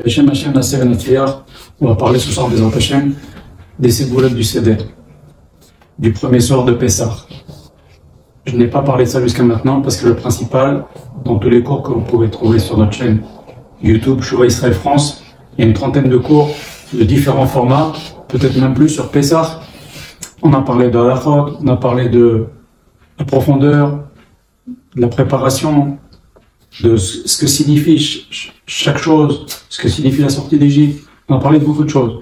Hashem Hashem Nasser Natriar, on va parler ce soir des Hashem, des ségoulottes du Seder, du premier soir de Pessah. Je n'ai pas parlé de ça jusqu'à maintenant parce que le principal, dans tous les cours que vous pouvez trouver sur notre chaîne YouTube Shuvah Israël France, il y a une trentaine de cours de différents formats, peut-être même plus sur Pessah. On a parlé de halachot, on a parlé de la profondeur, de la préparation, de ce que signifie chaque chose, ce que signifie la sortie d'Égypte. On a parlé de beaucoup de choses.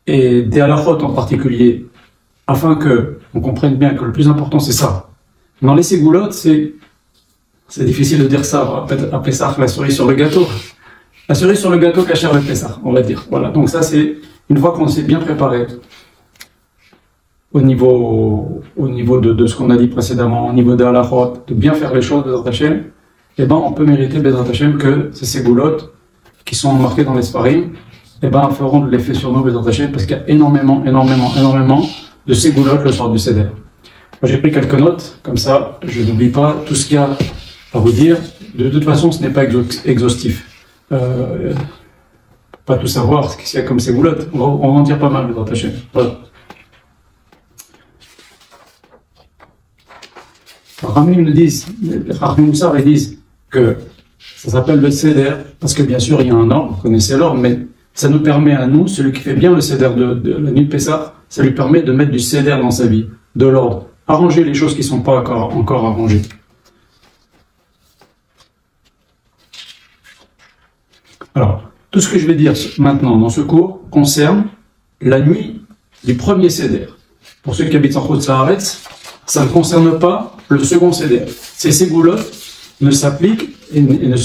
Et des halachot en particulier, afin que on comprenne bien que le plus important c'est ça. Dans les ségoulottes, c'est difficile de dire ça, à Pessah, la cerise sur le gâteau. La cerise sur le gâteau cachère le Pessah, on va dire. Voilà, donc ça c'est une fois qu'on s'est bien préparé au niveau de ce qu'on a dit précédemment, au niveau de halachot, de bien faire les choses, Bezrat Hashem, eh ben on peut mériter Bezrat Hashem que ces ségoulottes qui sont marquées dans les Sfarim, eh ben feront de l'effet sur nous Bezrat Hashem, parce qu'il y a énormément de ségoulottes le soir du Seder. Moi j'ai pris quelques notes, comme ça je n'oublie pas tout ce qu'il y a à vous dire. De toute façon ce n'est pas exhaustif. Pas tout savoir ce qu'il y a comme ségoulottes, on va en dire pas mal Bezrat Hashem. Voilà. Ramim nous disent, Ramim Moussar, ils disent que ça s'appelle le Seder, parce que bien sûr il y a un ordre, vous connaissez l'ordre, mais ça nous permet à nous, celui qui fait bien le Seder de la nuit de Pessah, ça lui permet de mettre du Seder dans sa vie, de l'ordre, arranger les choses qui ne sont pas encore arrangées. Alors, tout ce que je vais dire maintenant dans ce cours concerne la nuit du premier Seder. Pour ceux qui habitent en Chutz Haaretz, ça ne concerne pas le second Seder. Ces ségoulottes ne s'appliquent et ne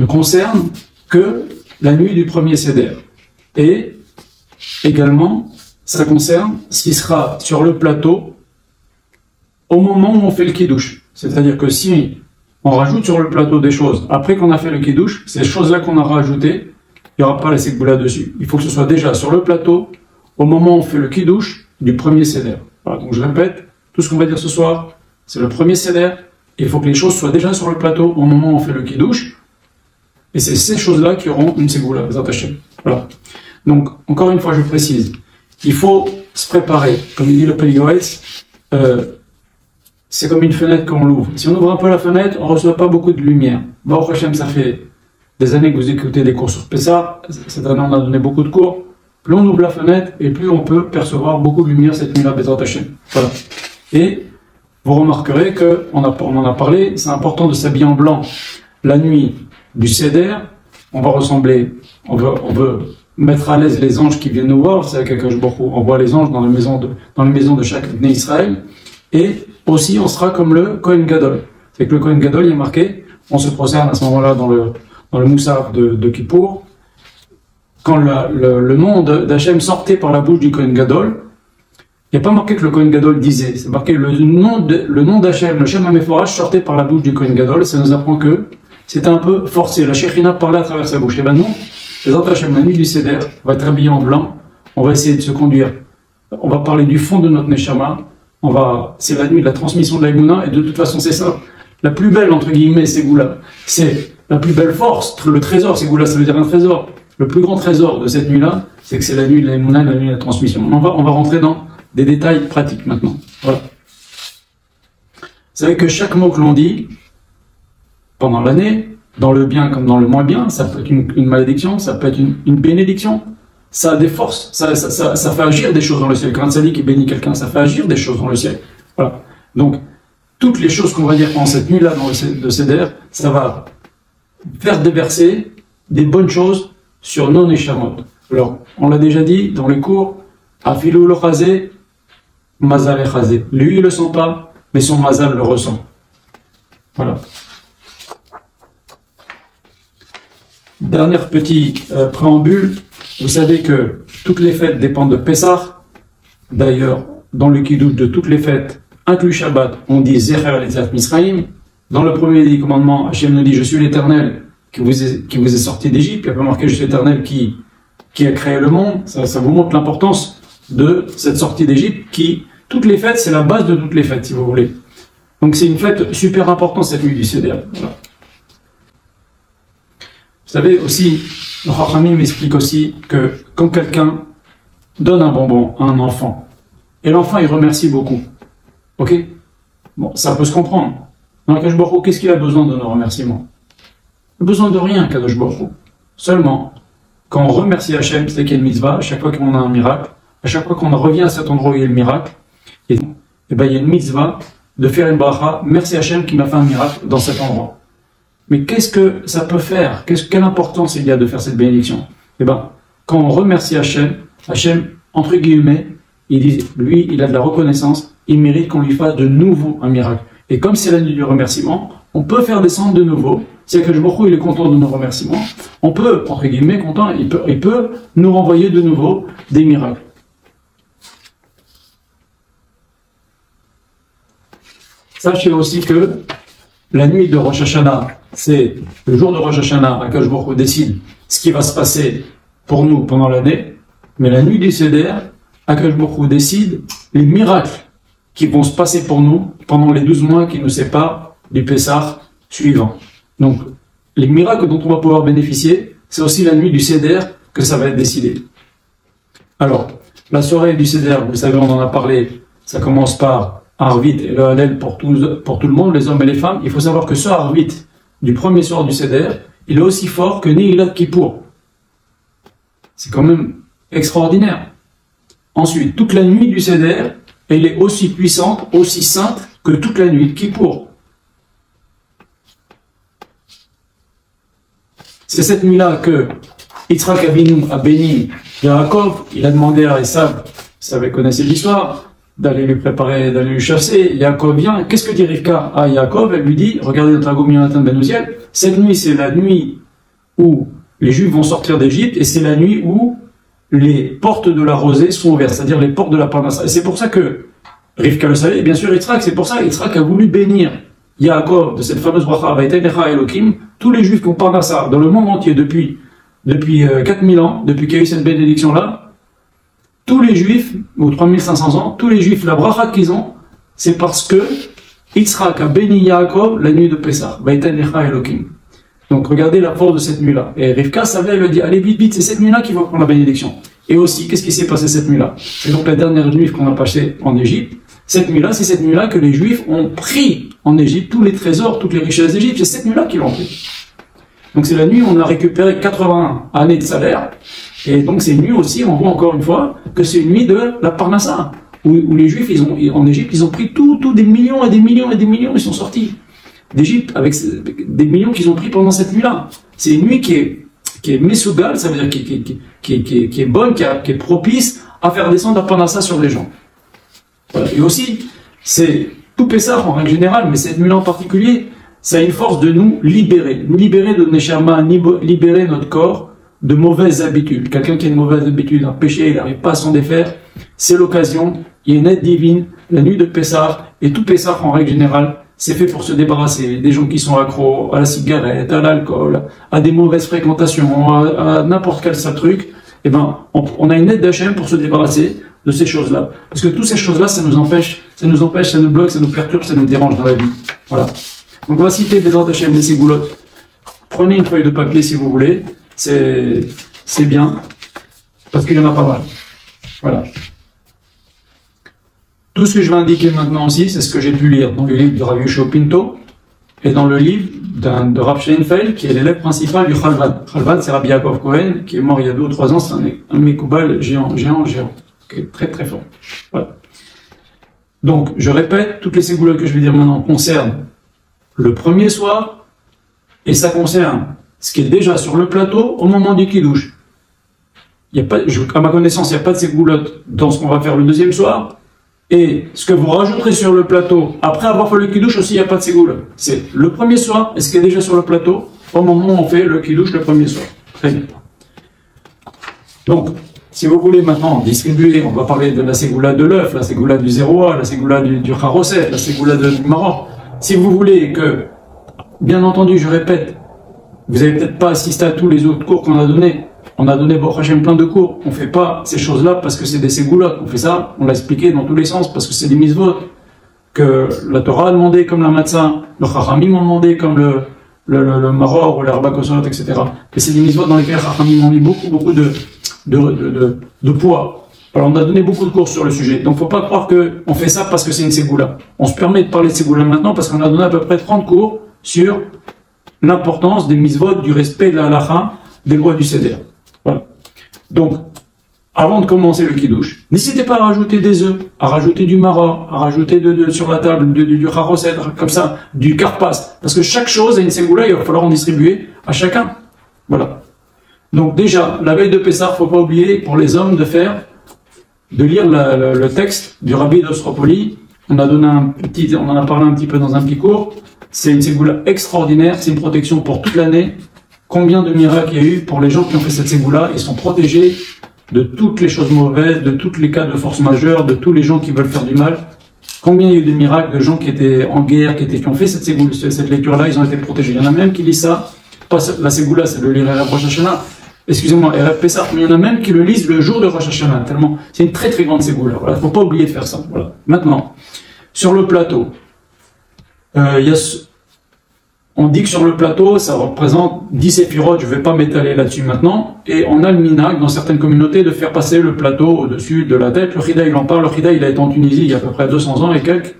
concernent que la nuit du premier Seder. Et également, ça concerne ce qui sera sur le plateau au moment où on fait le kiddush. C'est-à-dire que si on rajoute sur le plateau des choses après qu'on a fait le kiddush, ces choses-là qu'on a rajoutées, il n'y aura pas la ségoula dessus. Il faut que ce soit déjà sur le plateau au moment où on fait le kiddush du premier Seder. Voilà, donc je répète, tout ce qu'on va dire ce soir, c'est le premier Seder, et il faut que les choses soient déjà sur le plateau au moment où on fait le kiddush, et c'est ces choses-là qui auront une ségoula, Bezrat Hashem. Voilà. Donc, encore une fois, je précise, il faut se préparer, comme il dit le Peli Yoetz, c'est comme une fenêtre qu'on l'ouvre. Si on ouvre un peu la fenêtre, on ne reçoit pas beaucoup de lumière. Baruch Hashem, ça fait des années que vous écoutez des cours sur Pessah, cette année on a donné beaucoup de cours. Plus on ouvre la fenêtre, et plus on peut percevoir beaucoup de lumière cette nuit-là, Bezrat Hashem. Voilà. Et vous remarquerez qu'on en a parlé, c'est important de s'habiller en blanc. La nuit du Seder, on va ressembler, on veut mettre à l'aise les anges qui viennent nous voir, c'est quelque chose beaucoup. On voit les anges dans les maisons de chaque Bnei Israël, et aussi on sera comme le Kohen Gadol. C'est que le Kohen Gadol, il est marqué, on se prosterne à ce moment-là dans le Moussaf de Kippour. Quand le nom d'Hachem sortait par la bouche du Kohen Gadol, il n'y a pas marqué que le Kohen Gadol disait, c'est marqué le nom d'Hachem, le Shem HaMeforach sortait par la bouche du Kohen Gadol, ça nous apprend que c'était un peu forcé, la Shekhinah parlait à travers sa bouche. Et ben nous, les autres Hachem, la nuit du Seder, on va être habillés en blanc, on va essayer de se conduire, on va parler du fond de notre Neshama, c'est la nuit de la transmission de la Emunah, et de toute façon c'est ça, la plus belle entre guillemets Ségoula, c'est la plus belle force, le trésor, Ségoula ça veut dire un trésor. Le plus grand trésor de cette nuit-là, c'est que c'est la nuit de la Emunah, la nuit de la transmission. On va rentrer dans des détails pratiques maintenant. Voilà. Vous savez que chaque mot que l'on dit pendant l'année, dans le bien comme dans le moins bien, ça peut être une malédiction, ça peut être une bénédiction. Ça a des forces, ça fait agir des choses dans le ciel. Quand un tzaddik qui bénit quelqu'un, ça fait agir des choses dans le ciel. Voilà. Donc, toutes les choses qu'on va dire pendant cette nuit-là dans le Seder, ça va faire déverser des bonnes choses sur nos neshamot. Alors, on l'a déjà dit dans les cours, Afilou le chazé, mazal le chazé. Lui, il le sent pas, mais son mazal le ressent. Voilà. Dernier petit préambule. Vous savez que toutes les fêtes dépendent de Pessah. D'ailleurs, dans le kiddush de toutes les fêtes, inclus Shabbat, on dit Zecher Yetziat Misraïm. Dans le premier des commandements, Hachem nous dit, je suis l'Éternel qui vous est sorti d'Égypte. Il n'y a pas marqué je suis l'Éternel qui a créé le monde. Ça vous montre l'importance de cette sortie d'Égypte toutes les fêtes, c'est la base de toutes les fêtes, si vous voulez. Donc c'est une fête super importante cette nuit du Seder. Voilà. savez aussi, le Chachamim m'explique aussi que quand quelqu'un donne un bonbon à un enfant, et l'enfant il remercie beaucoup, ok? Bon, ça peut se comprendre. Dans Kadosh Baruch Hu, qu'est-ce qu'il a besoin de nos remerciements? Il n'a besoin de rien, Kadosh Baruch Hu. Seulement, quand on remercie Hachem, c'est qu'il y a une mitzvah, à chaque fois qu'on a un miracle, à chaque fois qu'on revient à cet endroit où il y a le miracle, et ben, il y a une mitzvah de faire une bracha, merci Hachem qui m'a fait un miracle dans cet endroit. Mais qu'est-ce que ça peut faire? Quelle importance il y a de faire cette bénédiction? Eh ben, quand on remercie Hachem, Hachem, entre guillemets, il dit, lui, il a de la reconnaissance, il mérite qu'on lui fasse de nouveau un miracle. Et comme c'est la nuit du remerciement, on peut faire descendre de nouveau. Si Akadosh Baruch Hu il est content de nos remerciements, on peut, entre guillemets, content, il peut nous renvoyer de nouveau des miracles. Sachez aussi que la nuit de Rosh Hashanah, c'est le jour de Rosh Hashanah, Akadosh Baruch Hu décide ce qui va se passer pour nous pendant l'année, mais la nuit du Seder, Akadosh Baruch Hu décide les miracles qui vont se passer pour nous pendant les 12 mois qui nous séparent du Pessah suivant. Donc, les miracles dont on va pouvoir bénéficier, c'est aussi la nuit du Seder que ça va être décidé. Alors, la soirée du Seder, vous savez, on en a parlé, ça commence par Arvit et le Hallel pour tout le monde, les hommes et les femmes. Il faut savoir que ce Arvit du premier soir du Seder, il est aussi fort que Nehilat Kippour. C'est quand même extraordinaire. Ensuite, toute la nuit du Seder, elle est aussi puissante, aussi sainte que toute la nuit de Kippour. C'est cette nuit-là que Yitzhak Avinu a béni Yaakov. Il a demandé à Esav, vous connaissez l'histoire, d'aller lui préparer, d'aller lui chasser. Yaakov vient. Qu'est-ce que dit Rivka à Yaakov? Elle lui dit, regardez notre Targum Yonatan ben Uziel, cette nuit c'est la nuit où les Juifs vont sortir d'Égypte et c'est la nuit où les portes de la rosée sont ouvertes, c'est-à-dire les portes de la Parnassa. Et c'est pour ça que Rivka le savait, et bien sûr Yitzhak, c'est pour ça Yitzhak a voulu bénir Yaakov de cette fameuse bracha Vaïtenecha Elohim, tous les Juifs qui ont Parnassa dans le monde entier depuis 4000 ans, depuis qu'il y a eu cette bénédiction-là, tous les Juifs, ou 3500 ans, tous les Juifs, la bracha qu'ils ont, c'est parce que Yitzhak a béni Yaakov la nuit de Pessah, Vaïtenecha Elohim. Donc regardez la force de cette nuit-là. Et Rivka savait, elle lui dit, allez vite, vite, c'est cette nuit-là qu'il va prendre la bénédiction. Et aussi, qu'est-ce qui s'est passé cette nuit-là? C'est donc la dernière nuit qu'on a passée en Égypte. Cette nuit-là, c'est cette nuit-là que les Juifs ont pris en Égypte tous les trésors, toutes les richesses d'Égypte. C'est cette nuit-là qu'ils l'ont pris. Donc c'est la nuit où on a récupéré 80 années de salaire. Et donc c'est une nuit aussi, on voit encore une fois, que c'est une nuit de la Parnassa. Où les Juifs, en Égypte, ils ont pris tout des millions et des millions et des millions, ils sont sortis d'Égypte avec des millions qu'ils ont pris pendant cette nuit-là. C'est une nuit qui est mesougal, ça veut dire qui est bonne, qui est propice à faire descendre la Parnassa sur les gens. Voilà. Et aussi, c'est tout Pessah en règle générale, mais cette nuit-là en particulier, ça a une force de nous libérer de Neshama, libérer notre corps de mauvaises habitudes. Quelqu'un qui a une mauvaise habitude, un péché, il n'arrive pas à s'en défaire, c'est l'occasion, il y a une aide divine, la nuit de Pessah, et tout Pessah en règle générale, c'est fait pour se débarrasser des gens qui sont accros à la cigarette, à l'alcool, à des mauvaises fréquentations, à n'importe quel sale truc. Eh ben, on a une aide d'Hachem pour se débarrasser de ces choses-là. Parce que toutes ces choses-là, ça nous empêche, ça nous bloque, ça nous perturbe, ça nous dérange dans la vie. Voilà. Donc on va citer des ordres d'Hachem, des ségoulottes. Prenez une feuille de papier si vous voulez. C'est bien. Parce qu'il y en a pas mal. Voilà. Tout ce que je vais indiquer maintenant aussi, c'est ce que j'ai pu lire dans le livre de Rav Yoshua Pinto et dans le livre de Rav Sheinfeld, qui est l'élève principal du Chalvad. Chalvad, c'est Rabbi Yaakov Cohen, qui est mort il y a 2 ou 3 ans, c'est un Mekoubal géant, qui est très très fort. Voilà. Donc, je répète, toutes les ségoulottes que je vais dire maintenant concernent le premier soir, et ça concerne ce qui est déjà sur le plateau au moment du Kiddush. À ma connaissance, il n'y a pas de ségoulottes dans ce qu'on va faire le deuxième soir. Et ce que vous rajouterez sur le plateau, après avoir fait le kiddush aussi, il n'y a pas de ségoule. C'est le premier soir, et ce qui est déjà sur le plateau, au moment où on fait le kiddush le premier soir. Très bien. Donc, si vous voulez maintenant distribuer, on va parler de la ségoula de l'œuf, la ségoula du 0A, la ségoula du charoset, la ségoula du Maroc. Si vous voulez que, bien entendu, je répète, vous n'avez peut-être pas assisté à tous les autres cours qu'on a donnés. On a donné Baruch Hashem plein de cours. On ne fait pas ces choses-là parce que c'est des ségoulottes. On fait ça, on l'a expliqué dans tous les sens, parce que c'est des mitzvot que la Torah a demandé comme la matzah, le Chachamim ont demandé comme le maror ou l'herba kosot, etc. Et c'est des mitzvot dans lesquels Rachamim ont mis beaucoup de poids. Alors on a donné beaucoup de cours sur le sujet, donc faut pas croire qu'on fait ça parce que c'est une ségoula. On se permet de parler de ségoula maintenant parce qu'on a donné à peu près 30 cours sur l'importance des mitzvot, du respect de la halacha, des lois du seder. Voilà. Donc, avant de commencer le kiddush, n'hésitez pas à rajouter des œufs, à rajouter du maror, à rajouter sur la table du charoset, comme ça, du karpas, parce que chaque chose a une ségoula, il va falloir en distribuer à chacun. Voilà. Donc déjà, la veille de Pessah, faut pas oublier pour les hommes de lire le texte du Rabbi d'Ostropoli. On en a parlé un petit peu dans un petit cours. C'est une ségoula extraordinaire, c'est une protection pour toute l'année. Combien de miracles il y a eu pour les gens qui ont fait cette ségoula? Ils sont protégés de toutes les choses mauvaises, de tous les cas de force majeure, de tous les gens qui veulent faire du mal. Combien il y a eu de miracles de gens qui étaient en guerre, qui ont fait cette lecture-là, ils ont été protégés. Il y en a même qui lisent ça, pas la ségoula, c'est le lire à Rosh Hashanah. Excusez-moi, Erev Pessah, mais il y en a même qui le lisent le jour de Rosh Hashanah, tellement c'est une très très grande ségoula. Voilà, faut pas oublier de faire ça. Voilà. Maintenant, sur le plateau, on dit que sur le plateau, ça représente 10 séphirotes, je ne vais pas m'étaler là-dessus maintenant, et on a le minhag dans certaines communautés de faire passer le plateau au-dessus de la tête. Le Chida, il en parle, le Chida, il a été en Tunisie il y a à peu près 200 ans et quelques,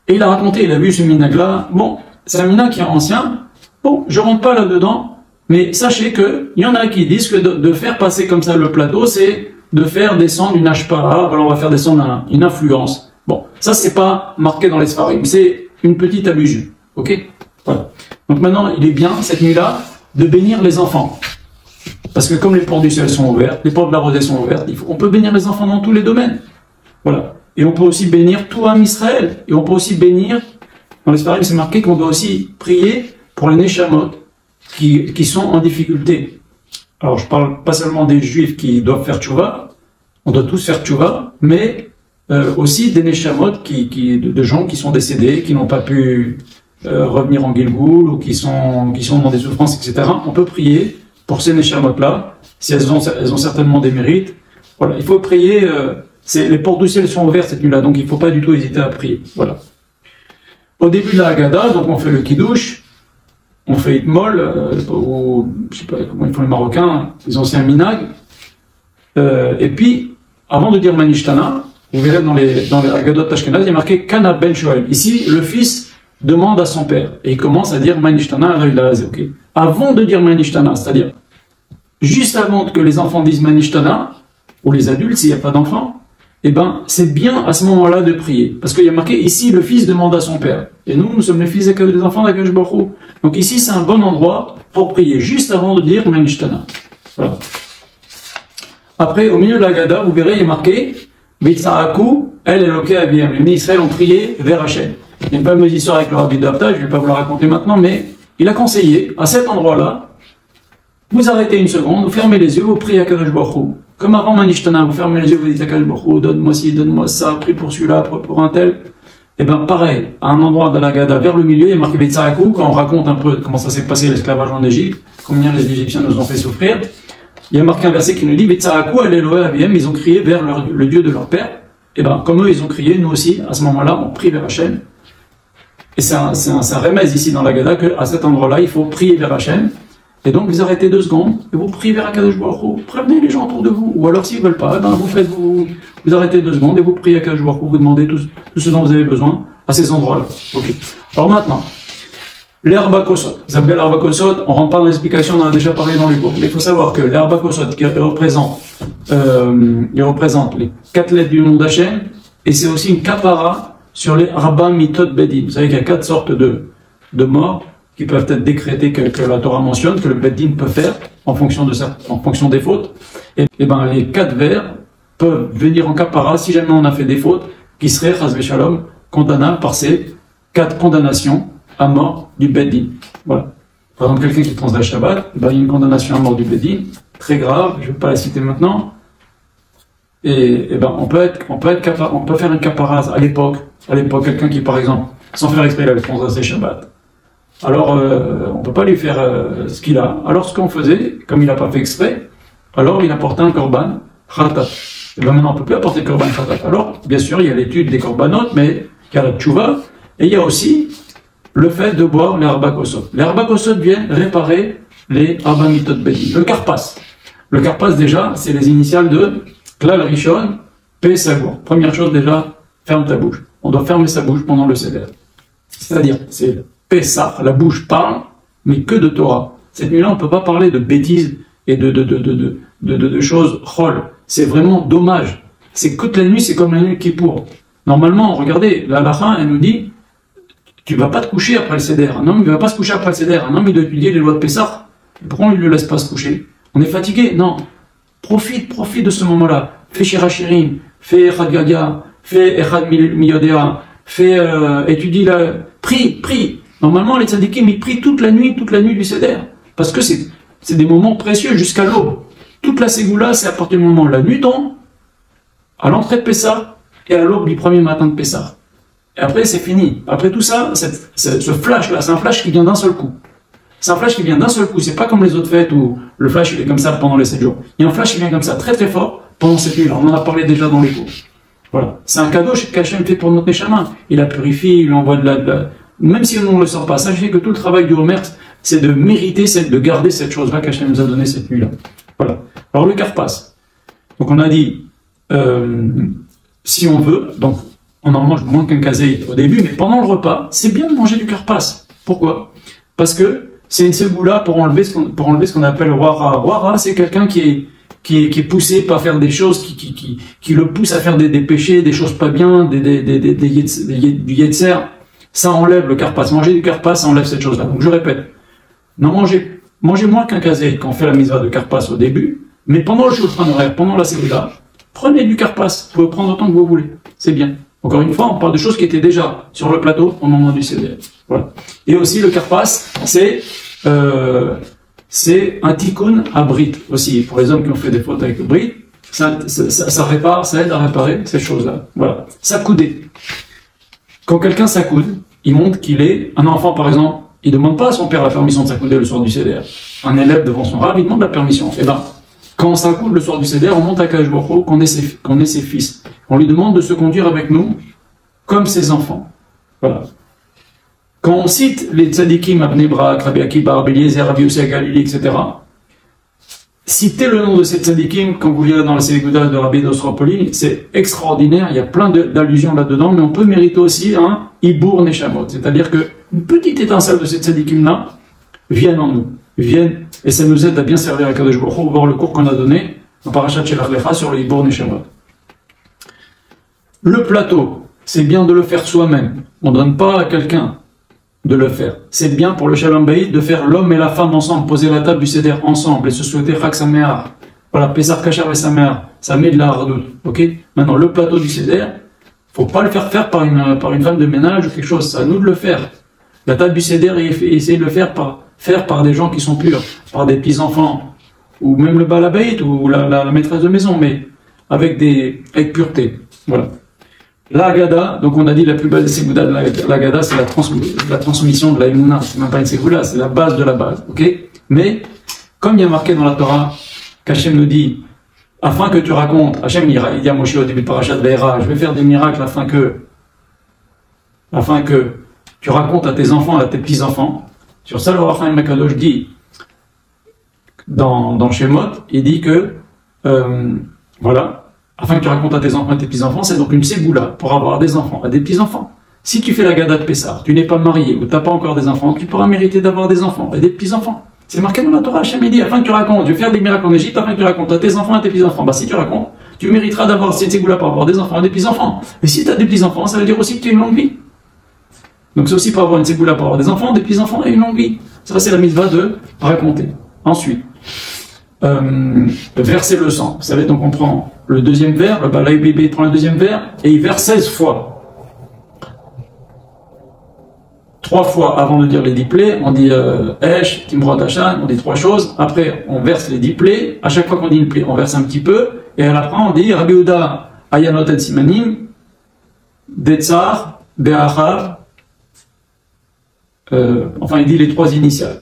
et il a raconté, il a vu ce minhag-là. Bon, c'est un minhag qui est ancien, bon, je rentre pas là-dedans, mais sachez que il y en a qui disent que de faire passer comme ça le plateau, c'est de faire descendre une hashpara, alors on va faire descendre une influence. Bon, ça c'est pas marqué dans les Sfarim, c'est une petite allusion, ok? Voilà. Donc maintenant, il est bien, cette nuit-là, de bénir les enfants. Parce que comme les portes du ciel sont ouvertes, les portes de la rosée sont ouvertes, on peut bénir les enfants dans tous les domaines. Voilà. Et on peut aussi bénir tout un Israël. Et on peut aussi bénir, dans les Sfarim, c'est marqué qu'on doit aussi prier pour les Neshamot qui sont en difficulté. Alors, je parle pas seulement des Juifs qui doivent faire tchouva, on doit tous faire tchouva, mais aussi des Neshamot de gens qui sont décédés, qui n'ont pas pu revenir en Gilgoul, ou qui sont dans des souffrances, etc. On peut prier pour ces Neshamot-là, si elles ont certainement des mérites. Voilà, il faut prier, les portes du ciel sont ouvertes cette nuit-là, donc il ne faut pas du tout hésiter à prier. Voilà. Au début de la Haggadah, donc on fait le Kiddush, on fait Itmol, ou je sais pas comment ils font les Marocains, ils ont aussi un minhag. Et puis, avant de dire Manishtana, vous verrez dans les Haggadot Ashkenaz, il y a marqué Kana ben Shoel. Ici, le fils demande à son père, et il commence à dire Manishtana, ok. Avant de dire Manishtana, c'est-à-dire, juste avant que les enfants disent Manishtana, ou les adultes, s'il n'y a pas d'enfants, eh ben, c'est bien à ce moment-là de prier. Parce qu'il y a marqué, ici, le fils demande à son père. Et nous sommes les fils des enfants d'Akadosh Baruch Hu. Donc ici, c'est un bon endroit pour prier, juste avant de dire Manishtana. Voilà. Après, au milieu de la Haggadah, vous verrez, il est marqué, Vitsaraku, el Eloke Aviem. Les Israël ont prié vers Hachem. Il y a une fameuse histoire avec le Rabbi d'Afta, je ne vais pas vous la raconter maintenant, mais il a conseillé, à cet endroit-là, vous arrêtez une seconde, vous fermez les yeux, vous priez à Kadosh Baruch Hu. Comme avant Manishtana, vous fermez les yeux, vous dites à Kadosh Baruch Hu, donne-moi ci, donne-moi ça, prie pour celui-là, pour un tel. Et bien pareil, à un endroit de la Haggadah, vers le milieu, il y a marqué Vitsaraku, quand on raconte un peu comment ça s'est passé l'esclavage en Égypte, combien les Égyptiens nous ont fait souffrir, il y a marqué un verset qui nous dit Vitsaraku, el Elohe Aviem, ils ont crié vers le Dieu de leur père. Et bien comme eux ils ont crié, nous aussi, à ce moment-là, on prie vers Hachem. Et c'est un remède ici dans la Haggadah qu'à cet endroit-là, il faut prier vers Hachem. Et donc vous arrêtez 2 secondes et vous priez vers Akadosh Baruch Hu. Prévenez les gens autour de vous. Ou alors s'ils ne veulent pas, ben vous arrêtez 2 secondes et vous priez à Akadosh Baruch Hu. Vous demandez tout ce dont vous avez besoin à ces endroits-là. Okay. Alors maintenant, l'herba kosot. Ça s'appelle l'herba kosot. On ne rentre pas dans l'explication, on en a déjà parlé dans les cours. Mais il faut savoir que l'herba kosot qui représente les 4 lettres du nom d'Hachem, et c'est aussi une kapara sur les Rabba Mitot Bedin. Vous savez qu'il y a 4 sortes de morts qui peuvent être décrétées que la Torah mentionne, que le Bedin peut faire en fonction des fautes. Et ben les 4 vers peuvent venir en kapara si jamais on a fait des fautes qui seraient, chas v'shalom, condamnables par ces 4 condamnations à mort du Bedin. Voilà. Par exemple, quelqu'un qui transgresse Shabbat, ben, il y a une condamnation à mort du Bedin, très grave, je ne vais pas la citer maintenant. Et ben on peut faire un kapara à l'époque, quelqu'un qui par exemple, sans faire exprès, il avait transgressé Shabbat. Alors on ne peut pas lui faire ce qu'il a. Alors ce qu'on faisait, comme il n'a pas fait exprès, alors il apportait un korban khatat. Et ben maintenant on ne peut plus apporter korban khatat. Alors bien sûr il y a l'étude des korbanot, mais il y a la tchouva, et il y a aussi le fait de boire les arbakosot. Les arbakosot viennent réparer les abamitot bedin. Le karpas. Le karpas, déjà, c'est les initiales de klal rishon, pe sagour. Première chose, déjà, ferme ta bouche. On doit fermer sa bouche pendant le seder. C'est-à-dire, c'est Pessah, la bouche parle, mais que de Torah. Cette nuit-là, on ne peut pas parler de bêtises et de choses chol. C'est vraiment dommage. C'est que toute la nuit, c'est comme la nuit de Kippour. Normalement, regardez, la halakha, elle nous dit, tu ne vas pas te coucher après le seder. Un homme, il ne va pas se coucher après le seder. Un homme, il doit étudier les lois de Pessah. Pourquoi on ne le laisse pas se coucher? On est fatigué? Non. Profite de ce moment-là. Fais Shirachirim, fais Echad Gadia, fais Echad Miyodea, fais, étudie la, prie. Normalement, les tzadikim, ils prient toute la nuit du seder. Parce que c'est des moments précieux jusqu'à l'aube. Toute la ségoula, c'est à partir du moment où la nuit tombe, à l'entrée de Pessah, et à l'aube du premier matin de Pessah. Et après, c'est fini. Après tout ça, ce flash-là, c'est un flash qui vient d'un seul coup. C'est un flash qui vient d'un seul coup. C'est pas comme les autres fêtes où le flash, il est comme ça pendant les 7 jours. Il y a un flash qui vient comme ça, très très fort, pendant cette nuit-là. On en a parlé déjà dans les cours. Voilà. C'est un cadeau qu'Hachem fait pour notre Neshama. Il la purifie, il envoie de la... Même si on ne le sort pas, sachez que tout le travail du Homer, c'est de mériter, de garder cette chose-là qu'Hachem nous a donné cette nuit-là. Voilà. Alors le karpas. Donc on a dit, si on veut, donc on en mange moins qu'un kazé au début, mais pendant le repas, c'est bien de manger du karpas. Pourquoi? Parce que c'est une ségoula pour enlever ce qu'on appelle wara. Wara, c'est quelqu'un qui est poussé par faire des choses qui le pousse à faire des péchés, des choses pas bien, du yetzer. Ça enlève le karpas. Manger du karpas, ça enlève cette chose-là. Donc je répète, non, mangez moins qu'un kazé quand on fait la mitzvah de karpas au début, mais pendant le shulchan horaire, pendant la ségoula, prenez du karpas. Vous pouvez prendre autant que vous voulez. C'est bien. Encore une fois, on parle de choses qui étaient déjà sur le plateau au moment du seder. Voilà. Et aussi le karpas, c'est un tikkun à brit aussi, pour les hommes qui ont fait des fautes avec le brit, ça répare, ça aide à réparer ces choses-là. Voilà. S'accouder. Quand quelqu'un s'accoude, il montre qu'il est un enfant, par exemple, il ne demande pas à son père la permission de s'accouder le soir du seder. Un élève devant son rab, il demande la permission. Eh ben, quand on s'accoude le soir du seder, on montre à Kadosh Baruch Hu qu'on est ses fils. On lui demande de se conduire avec nous comme ses enfants. Voilà. Quand on cite les tzadikim, Abnei Brak, Rabbi Akiba, Rabbi Eliezer, Rabbi Yossi Galili, etc., citez le nom de ces tzadikim quand vous lirez dans la Ségoula de Rabbi Nosropoli, c'est extraordinaire, il y a plein d'allusions là-dedans, mais on peut mériter aussi un Ibour Neshamot, c'est-à-dire qu'une petite étincelle de ces tzadikim-là viennent en nous, et ça nous aide à bien servir à Kadosh Baruch Hu, voir le cours qu'on a donné dans Parashat Shelach Lecha sur le Ibour Neshamot. Le plateau, c'est bien de le faire soi-même, on ne donne pas à quelqu'un de le faire. C'est bien pour le Shalom Bayit de faire l'homme et la femme ensemble, poser la table du Seder ensemble et se souhaiter Chag Sameach. Voilà, Pesach Kasher et Sameach, ça met de la hardout. Ok? Maintenant, le plateau du Seder, faut pas le faire par une femme de ménage ou quelque chose, c'est à nous de le faire. La table du Seder, essayer de le faire par des gens qui sont purs, par des petits-enfants, ou même le Balabait ou la maîtresse de maison, mais avec pureté. Voilà. La Haggadah, donc on a dit la plus belle des Ségoula de la Haggadah, c'est la transmission de la Emouna. C'est même pas une Ségoula, c'est la base de la base. Ok? Mais, comme il y a marqué dans la Torah, qu'Hachem nous dit, afin que tu racontes, Hachem il dit à Moshe au début de Parashat Ve'era, je vais faire des miracles afin que tu racontes à tes enfants, à tes petits-enfants. Sur ça, le Racham Makadosh dit, dans Shemot, il dit que, voilà, afin que tu racontes à tes enfants et tes petits-enfants, c'est donc une ségoula pour avoir des enfants et des petits-enfants. Si tu fais la Haggadah de Pessah, tu n'es pas marié ou tu n'as pas encore des enfants, tu pourras mériter d'avoir des enfants et des petits-enfants. C'est marqué dans la Torah, Hachem dit, afin que tu racontes, je vais faire des miracles en Égypte, afin que tu racontes à tes enfants et tes petits-enfants. Bah si tu racontes, tu mériteras d'avoir cette ségoula pour avoir des enfants et des petits-enfants. Et si tu as des petits-enfants, ça veut dire aussi que tu as une longue vie. Donc c'est aussi pour avoir une ségoula pour avoir des enfants, des petits-enfants et une longue vie. Ça c'est la mitzvah de raconter. Ensuite, verser le sang. Vous savez, donc on prend le deuxième verre, le Balaï bébé prend le deuxième verre, et il verse 16 fois. 3 fois avant de dire les 10 plaies, on dit Esh, Timrod Hachan, on dit 3 choses. Après, on verse les 10 plaies. À chaque fois qu'on dit une plaie, on verse un petit peu. Et à la fin, on dit Rabbi Yehuda, Ayanot et Simanim, Detzar, Be'achav. Enfin, il dit les 3 initiales.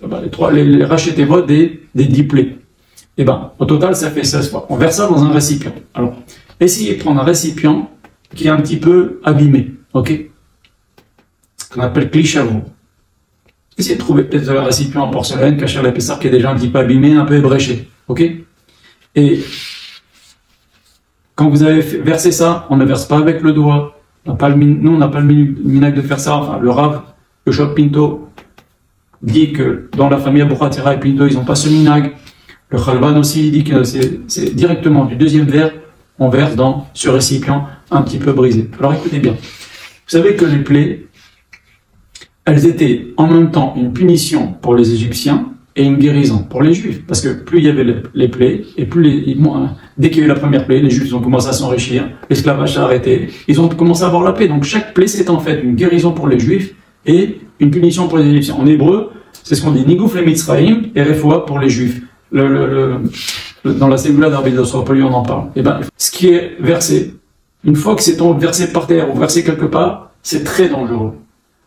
Les rachetez-moi des 10 plaies. Et ben, au total, ça fait 16 fois. On verse ça dans un récipient. Alors, essayez de prendre un récipient qui est un petit peu abîmé, ok? Ce qu'on appelle clichavo. essayez de trouver peut-être un récipient en porcelaine, cacher la Pessah qui est déjà un petit peu abîmé, un peu ébréché. Ok? Et quand vous avez versé ça, on ne verse pas avec le doigt. Nous, on n'a pas le minag de faire ça. Enfin, le Rav, le Shop Pinto, dit que dans la famille Abouchatira et Pinto, ils n'ont pas ce minag. Le Khalvan aussi dit que c'est directement du deuxième verre, on verse dans ce récipient un petit peu brisé. Alors écoutez bien. Vous savez que les plaies, elles étaient en même temps une punition pour les Égyptiens et une guérison pour les Juifs. Parce que plus il y avait les plaies, et plus dès qu'il y a eu la première plaie, les Juifs ont commencé à s'enrichir, l'esclavage s'est arrêté, ils ont commencé à avoir la paix. Donc chaque plaie, c'est en fait une guérison pour les Juifs et une punition pour les Égyptiens. En hébreu, c'est ce qu'on dit Nigouf le Mitzraïm et Refoua pour les Juifs. Dans la Ségoula d'Arbidos, on en parle. Et ben, ce qui est versé, une fois que c'est versé par terre ou versé quelque part, c'est très dangereux.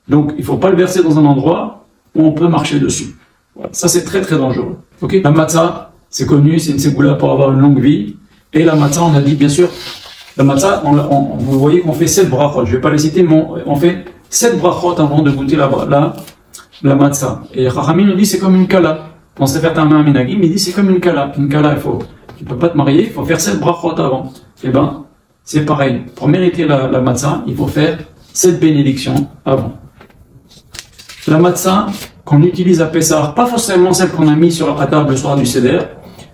Donc, il ne faut pas le verser dans un endroit où on peut marcher dessus. Voilà. Ça, c'est très très dangereux. Okay. La matzah, c'est connu, c'est une ségoula pour avoir une longue vie. Et la matzah, on a dit, bien sûr, la matzah, vous voyez qu'on fait 7 brachot. Je ne vais pas les citer, mais on fait 7 brachot avant de goûter la matzah. Et Chachamim nous dit, c'est comme une kala. On s'est fait un minagim, il dit, c'est comme une kala. Une kala, tu ne peux pas te marier, il faut faire 7 brachot avant. Eh ben, c'est pareil. Pour mériter la matzah, il faut faire 7 bénédictions avant. La matzah qu'on utilise à Pessah, pas forcément celle qu'on a mis sur la table le soir du Seder.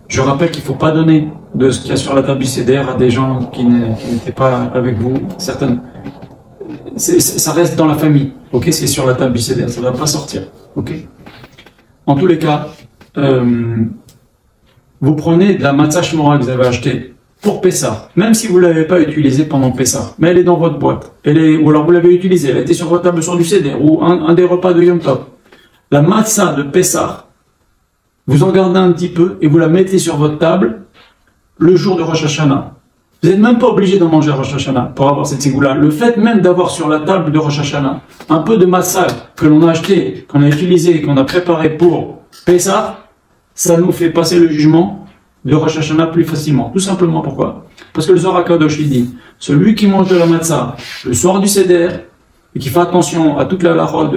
Je rappelle qu'il ne faut pas donner de ce qu'il y a sur la table du Seder à des gens qui n'étaient pas avec vous. Certaines, ça reste dans la famille. Ok, c'est sur la table du Seder, ça ne va pas sortir. Ok. En tous les cas, vous prenez de la matzah shmora que vous avez achetée pour Pessah, même si vous ne l'avez pas utilisée pendant Pessah, mais elle est dans votre boîte, ou alors vous l'avez utilisée, elle était sur votre table sur du Seder, ou un des repas de Yom Tov. La matzah de Pessah, vous en gardez un petit peu et vous la mettez sur votre table le jour de Rosh Hashanah. Vous n'êtes même pas obligé d'en manger à Rosh Hashanah pour avoir cette ségoula. Le fait même d'avoir sur la table de Rosh Hashanah un peu de matzah que l'on a acheté, qu'on a utilisé, qu'on a préparé pour Pessah, ça nous fait passer le jugement de Rosh Hashanah plus facilement. Tout simplement pourquoi? Parce que le Zohar HaKadosh il dit, celui qui mange de la matzah le soir du Seder et qui fait attention à toute la halakha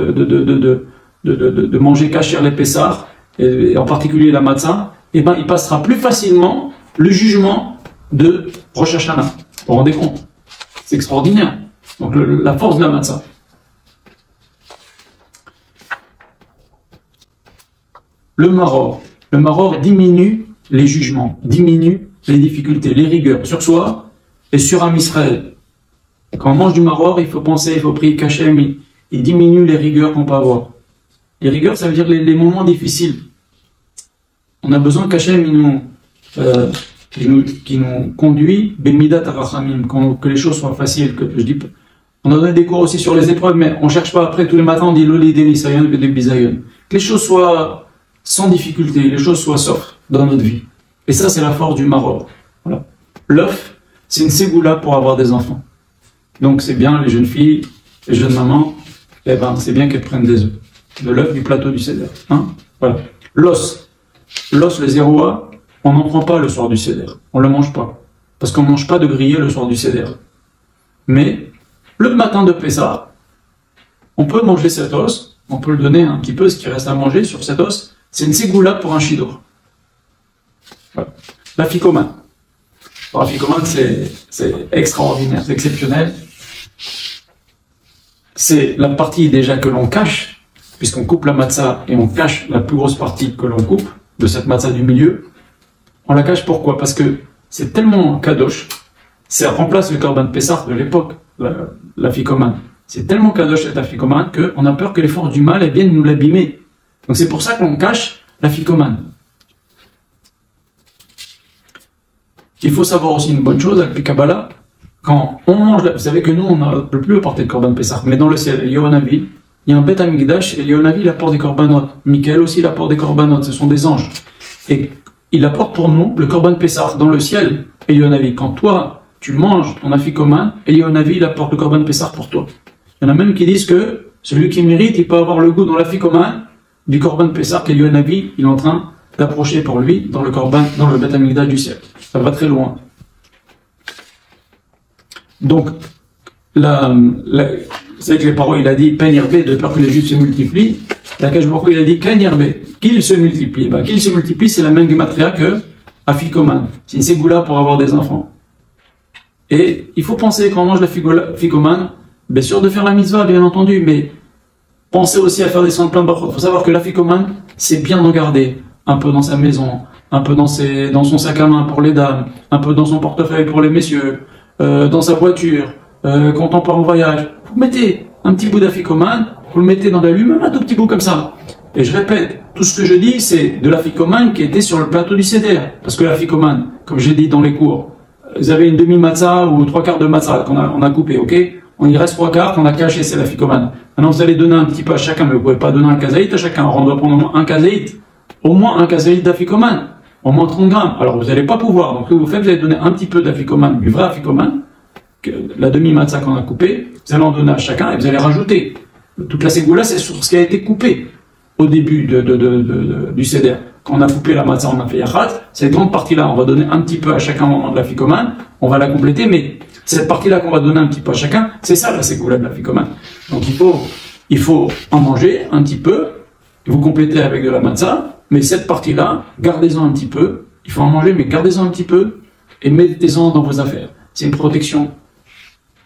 de manger kasher les Pessah, et en particulier la matzah, eh ben, il passera plus facilement le jugement de Rosh Hashanah. Vous vous rendez compte? C'est extraordinaire. Donc la force de la matzah. Le maror diminue les jugements, diminue les difficultés, les rigueurs sur soi et sur Am Israël. Quand on mange du maror, il faut penser, il faut prier Kachem, il diminue les rigueurs qu'on peut avoir. Les rigueurs, ça veut dire les moments difficiles. On a besoin qu'Hachem qui nous conduit, Bemidat Arachamim, que les choses soient faciles. On a donné des cours aussi sur les épreuves, mais on ne cherche pas après tous les matins, on dit Loli Denisayon, Bede Bisayon. Que les choses soient sans difficulté, les choses soient soft dans notre vie. Et ça, c'est la force du maror. Voilà. L'œuf, c'est une ségoula pour avoir des enfants. Donc c'est bien, les jeunes filles, les jeunes mamans, eh ben, c'est bien qu'elles prennent des œufs. De l'œuf du plateau du Seder. Hein? Voilà. L'os, le 0A, on n'en prend pas le soir du Seder. On ne le mange pas. Parce qu'on ne mange pas de grillé le soir du Seder. Mais, le matin de Pessah, on peut manger cet os, on peut le donner un petit peu, ce qui reste à manger sur cet os, c'est une ségoula pour un shidour. Voilà. La ficomane. La ficomane, c'est extraordinaire, c'est exceptionnel. C'est la partie déjà que l'on cache, puisqu'on coupe la matzah et on cache la plus grosse partie que l'on coupe, de cette matzah du milieu. On la cache pourquoi? Parce que c'est tellement kadosh, ça remplace le korban Pessah de l'époque, la ficomane. C'est tellement kadosh cette ficomane qu'on a peur que les forces du mal elles viennent nous l'abîmer. Donc c'est pour ça qu'on cache la ficomane. Il faut savoir aussi une bonne chose avec le Kabbalah, quand on mange, vous savez que nous on ne peut plus apporter le korban Pessah, mais dans le ciel, il y a un avis. Il y a un Beth Amikdash et Yonavi il apporte des korbanot. Michael aussi il apporte des korbanot, ce sont des anges. Et il apporte pour nous le korban Pessah dans le ciel. Et Yonavi, quand toi tu manges ton afikoman, et Yonavi il apporte le korban Pessah pour toi. Il y en a même qui disent que celui qui mérite, il peut avoir le goût dans l'afikoman du korban Pessah que Yonavi il est en train d'approcher pour lui dans le korban, dans le Beth Amikdash du ciel. Ça va très loin. Donc, vous savez que les paroles, il a dit, peine Hervé, de peur que les juifs se multiplient. La Baruch Hu, il a dit qu'il se multiplie. Qu'il se multiplie, c'est la même gematria que Afikoman. C'est une ségoula pour avoir des enfants. Et il faut penser, quand on mange la Afikoman, bien sûr de faire la mitzvah, bien entendu, mais pensez aussi à faire des soins de plein de brachot. Il faut savoir que l'Afikoman, c'est bien d'en garder un peu dans sa maison, un peu dans son sac à main pour les dames, un peu dans son portefeuille pour les messieurs, dans sa voiture, quand on part en voyage. Vous mettez un petit bout d'Afikoman, vous le mettez dans la lune, même un tout petit bout comme ça. Et je répète, tout ce que je dis, c'est de l'Afikoman qui était sur le plateau du Seder. Parce que l'Afikoman, comme j'ai dit dans les cours, vous avez une demi-matzah ou 3/4 de matzah on a coupé, ok? On y reste 3/4, on a caché, c'est l'Afikoman. Maintenant, vous allez donner un petit peu à chacun, mais vous ne pouvez pas donner un kazaït à chacun. On doit prendre au moins un kazaït d'Afikoman, au moins 30 grammes. Alors, vous n'allez pas pouvoir. Donc, ce que vous faites, vous allez donner un petit peu d'Afikoman, du vrai Afikoman, la demi-matzah qu'on a coupée, vous allez en donner à chacun et vous allez rajouter. Toute la ségoula, c'est sur ce qui a été coupé au début du Seder. Quand on a coupé la matzah, on a fait yachat. Cette grande partie-là, on va donner un petit peu à chacun au moment de l'Afikoman. On va la compléter, mais cette partie-là qu'on va donner un petit peu à chacun, c'est ça la ségoula de l'Afikoman. Donc il faut en manger un petit peu, vous complétez avec de la matzah, mais cette partie-là, gardez-en un petit peu. Il faut en manger, mais gardez-en un petit peu et mettez-en dans vos affaires. C'est une protection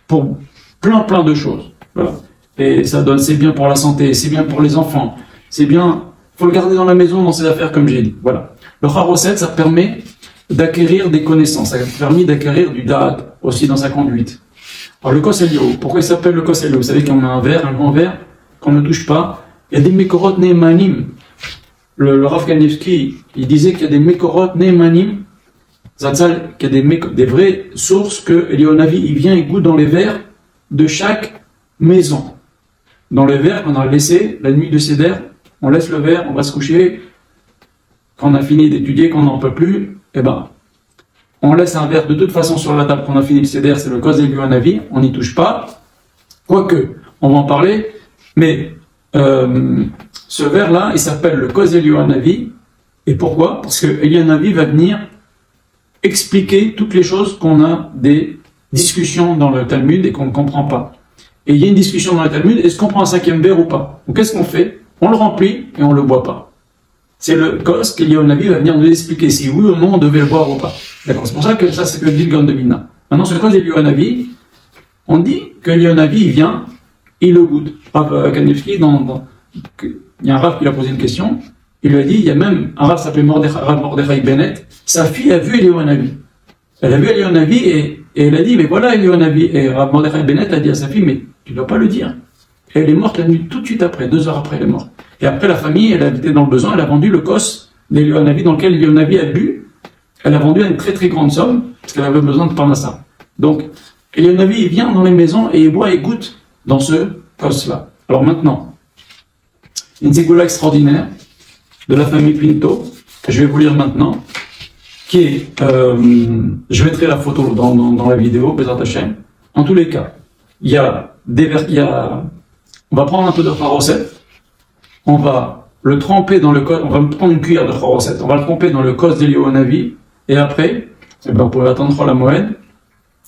pour plein de choses. Voilà. Et ça donne, c'est bien pour la santé, c'est bien pour les enfants, c'est bien, faut le garder dans la maison, dans ses affaires, comme j'ai dit. Voilà. Le charoset, ça permet d'acquérir des connaissances, ça permet d'acquérir du da'at, aussi dans sa conduite. Alors le koselio, pourquoi il s'appelle le koselio? Vous savez qu'on a un grand verre, qu'on ne touche pas, il y a des mekorot neimanim. Le Rav Kanievski, il disait qu'il y a des mekorot neimanim, Zatzal, qu'il y a des vraies sources que Elionavi, il vient et goûte dans les verres de chaque maison. Dans le verre qu'on a laissé la nuit de Seder, on laisse le verre, on va se coucher. Quand on a fini d'étudier, qu'on n'en peut plus, eh ben, on laisse un verre de toute façon sur la table. Quand on a fini le Seder, c'est le cause Elionavi, on n'y touche pas. Quoique, on va en parler, mais ce verre-là, il s'appelle le cause Elionavi. Et pourquoi? Parce que Elionavi va venir expliquer toutes les choses qu'on a des discussions dans le Talmud et qu'on ne comprend pas. Et il y a une discussion dans le Talmud, est-ce qu'on prend un 5e verre ou pas? Donc qu'est-ce qu'on fait? On le remplit et on ne le boit pas. C'est le cause qu'Elionavi va venir nous expliquer si oui ou non on devait le boire ou pas. D'accord? C'est pour ça que ça c'est le Dilgan de Mina. Maintenant ce cause Elionavi, on dit que Elionavi il vient, il le goûte. Rav Kanievski, il y a un Rav qui lui a posé une question, il lui a dit, il y a même un Rav qui s'appelait Mordechai Bennett, sa fille a vu Elionavi. Elle a vu Elionavi et elle a dit, mais voilà Elionavi. Et Rav Mordechai Bennett a dit à sa fille, mais tu ne dois pas le dire. Et elle est morte la nuit tout de suite après, 2 heures après, elle est morte. Et après, la famille, elle a été dans le besoin, elle a vendu le kos d'Elionavi dans lequel Elionavi a bu. Elle a vendu à une très grande somme, parce qu'elle avait besoin de parnassa. Donc, Elionavi, il vient dans les maisons et il boit et goûte dans ce kos-là. Alors maintenant, une ségoula extraordinaire de la famille Pinto, que je vais vous lire maintenant, qui est, je mettrai la photo dans la vidéo, Bezrat Hashem. En tous les cas, on va prendre un peu de charoset, on va le tremper dans le cos, on va prendre une cuillère de charoset, on va le tremper dans le cos d'Elionavi, et après, vous pouvez attendre la moed,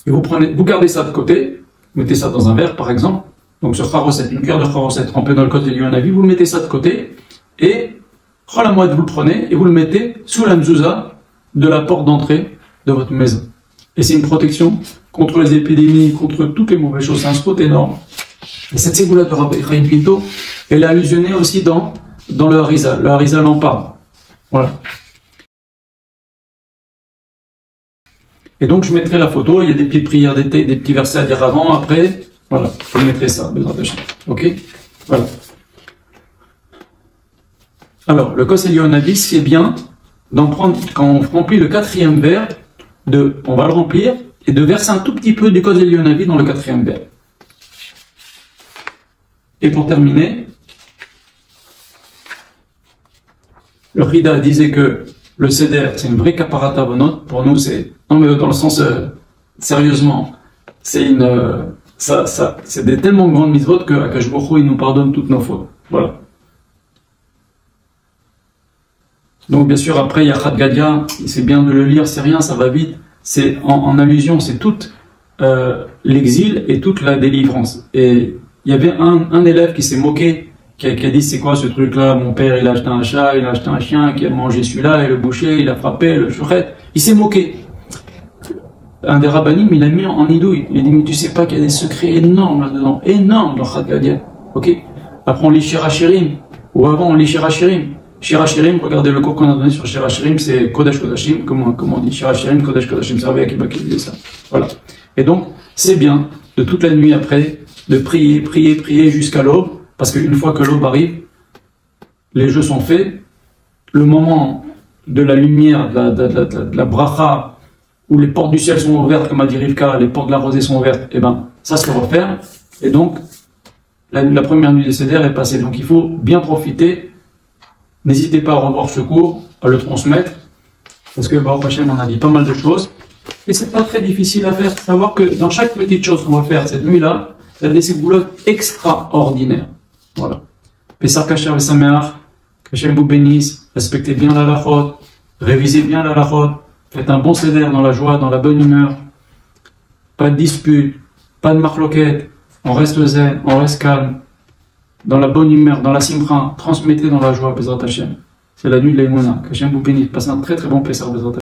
et vous gardez ça de côté, mettez ça dans un verre par exemple, donc sur charoset, une cuillère de charoset trempée dans le cos d'Elionavi, vous mettez ça de côté, et la moed, vous le prenez, et vous le mettez sous la mezouza de la porte d'entrée de votre maison. Et c'est une protection contre les épidémies, contre toutes les mauvaises choses. C'est un spot énorme. Et cette ségoula de Rabbi Chaim Pinto, elle est allusionnée aussi dans le Harizal. Le Harizal en parle. Voilà. Et donc, je mettrai la photo. Il y a des petites prières d'été, des petits versets à dire avant, après. Voilà. Je mettrai ça. Ok? Voilà. Alors, le Kos Elionavi, c'est bien d'en prendre, quand on remplit le 4e verre, on va le remplir, et de verser un tout petit peu du Kos Elionavi dans le 4e verre. Et pour terminer, le Rida disait que le Seder, c'est une vraie caparata bonot. Pour nous, c'est, non mais dans le sens, sérieusement, c'est c'est des tellement grandes mitzvot que Akash Baruch Hu, il nous pardonne toutes nos fautes. Voilà. Donc bien sûr, après, il y a Chad Gadia, c'est bien de le lire, c'est rien, ça va vite. C'est en allusion, c'est tout l'exil et toute la délivrance. Et il y avait un élève qui s'est moqué, qui a dit c'est quoi ce truc-là, mon père il a acheté un chat, il a acheté un chien, qui a mangé celui-là, et le boucher, il a frappé, le chouret, il s'est moqué. Un des rabbinim, il a mis en idouille. Il a dit, mais tu sais pas qu'il y a des secrets énormes là-dedans, énormes dans Chad Gadya. Ok? Après on lit Shirachirim, ou avant on lit Shirachirim. Shirachirim, regardez le cours qu'on a donné sur Shirachirim, c'est Kodesh Kodashim, comment on dit Shirachirim, Kodesh Kodashim, c'est Rabbi Akiva qui disait ça. Voilà. Et donc, c'est bien, de toute la nuit après, de prier, prier, prier jusqu'à l'aube, parce qu'une fois que l'aube arrive, les jeux sont faits, le moment de la lumière, de la bracha, où les portes du ciel sont ouvertes, comme a dit Rivka, les portes de la rosée sont ouvertes, et ben, ça se referme, et donc, la première nuit des Seder est passée. Donc il faut bien profiter. N'hésitez pas à revoir ce cours, à le transmettre, parce que Baruch Hashem, on a dit pas mal de choses. Et c'est pas très difficile à faire. Savoir que dans chaque petite chose qu'on va faire cette nuit-là, il y a des séboulottes extraordinaires. Voilà. Pessah Kasher et Sameach, qu'Hashem vous bénisse, respectez bien la halachot, révisez bien la halachot, faites un bon Seder dans la joie, dans la bonne humeur. Pas de dispute, pas de marloquette. On reste zen, on reste calme, dans la bonne humeur, dans la simcha, transmettez dans la joie, Bezrat Hashem. C'est la nuit de l'Emouna. Que Hashem vous bénisse. Passez un très très bon Pessah, Bezrat Hashem.